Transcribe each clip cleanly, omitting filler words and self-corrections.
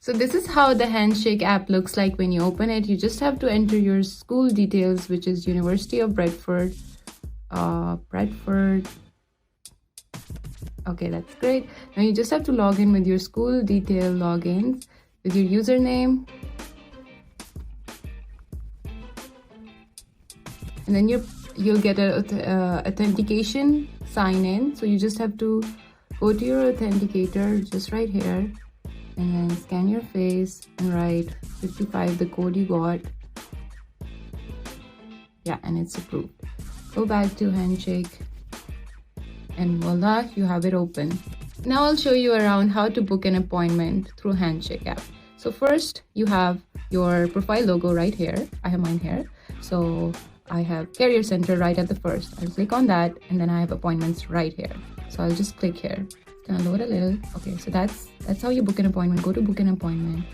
So this is how the Handshake app looks like when you open it. You just have to enter your school details, which is University of Bradford. Okay, that's great. Now you just have to log in with your school detail logins with your username. And then you'll get a authentication sign in. So you just have to go to your authenticator just right here and then scan your face and write 55, the code you got. Yeah, and it's approved. Go back to Handshake and voila, you have it open. Now I'll show you around how to book an appointment through Handshake app. So first you have your profile logo right here. I have mine here. So I have Career Center right at the first. I'll click on that and then I have appointments right here. So I'll just click here. It's gonna load a little. Okay, so that's how you book an appointment. Go to book an appointment.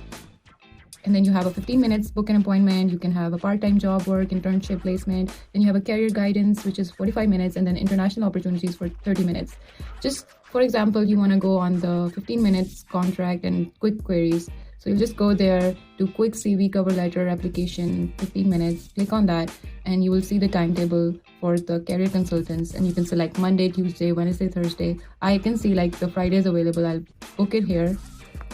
And then you have a 15 minutes book an appointment. You can have a part-time job work, internship placement. Then you have a career guidance, which is 45 minutes, and then international opportunities for 30 minutes. Just for example, you want to go on the 15 minutes contract and quick queries. So you just go there, do quick CV cover letter application, 15 minutes, click on that, and you will see the timetable for the career consultants. And you can select Monday, Tuesday, Wednesday, Thursday. I can see like the Fridays available. I'll book it here.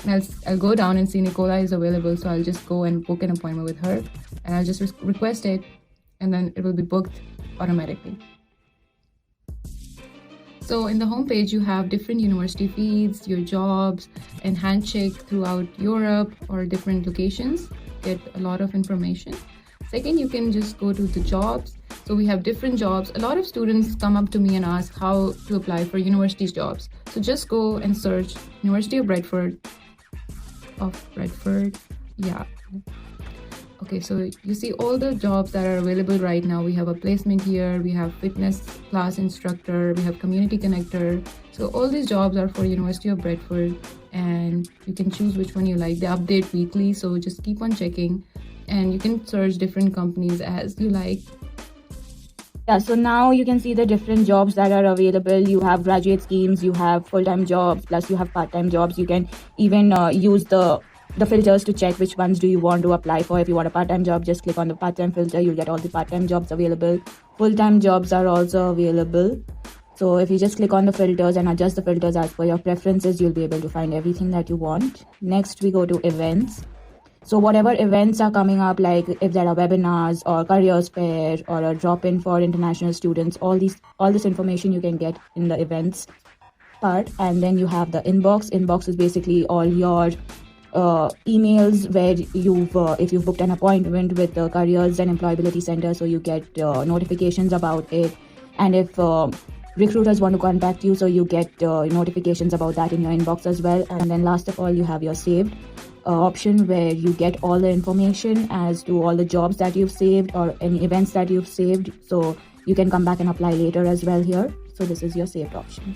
And I'll go down and see Nicola is available, so I'll just go and book an appointment with her, and I'll just request it, and then it will be booked automatically. So in the homepage, you have different university feeds, your jobs, and Handshake throughout Europe or different locations. Get a lot of information. Second, you can just go to the jobs. So we have different jobs. A lot of students come up to me and ask how to apply for university's jobs. So just go and search University of Bradford. Yeah. Okay, so you see all the jobs that are available right now. We have a placement here, we have fitness class instructor, we have community connector. So all these jobs are for University of Bradford, and you can choose which one you like. They update weekly, so just keep on checking, and you can search different companies as you like. Yeah, so now you can see the different jobs that are available. You have graduate schemes, you have full-time jobs, plus you have part-time jobs. You can even use the filters to check which ones do you want to apply for. If you want a part-time job, just click on the part-time filter. You'll get all the part-time jobs available. Full-time jobs are also available. So if you just click on the filters and adjust the filters as per your preferences, you'll be able to find everything that you want. Next, we go to events. So whatever events are coming up, like if there are webinars or careers fair or a drop-in for international students, all this information you can get in the events part. And then you have the inbox. Inbox is basically all your emails where if you've booked an appointment with the Careers and Employability Center, so you get notifications about it. And if recruiters want to contact you, so you get notifications about that in your inbox as well. And then last of all, you have your saved option where you get all the information as to all the jobs that you've saved or any events that you've saved, so you can come back and apply later as well here. So this is your saved option.